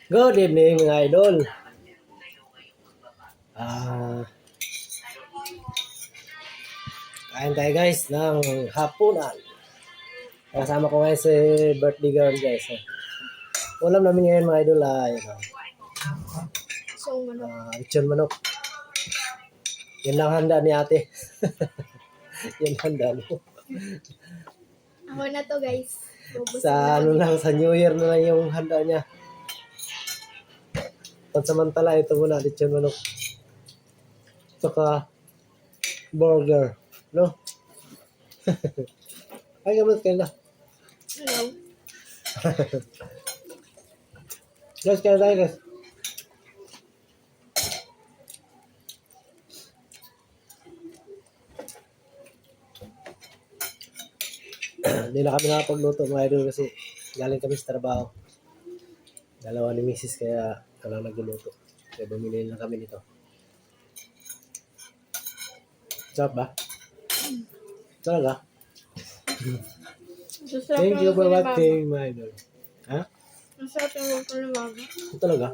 Good evening mga idol. Kain tayo guys ng hapunan. Kasama ko ngayon si birthday girl guys. Ulam namin ngayon mga idol lechon manok. Yan lang handa ni ate. Yan handa mo. Ako na to guys. Sa sa New Year na lang yung handa niya. Pansamantala ito muna lechon manok. Saka burger, no? Ay, gamot kayo na. Hello. Guys, kaya tayo guys. Hindi na kami nakapagluto mga idol kasi galing kami sa trabaho. Dalawa ni Mrs. kaya lang nagluluto. Kaya bumili lang kami nito. Sarap ba? Talaga? Thank you for watching, my idol. Ha? Masarap yung luto ni Mama. Talaga?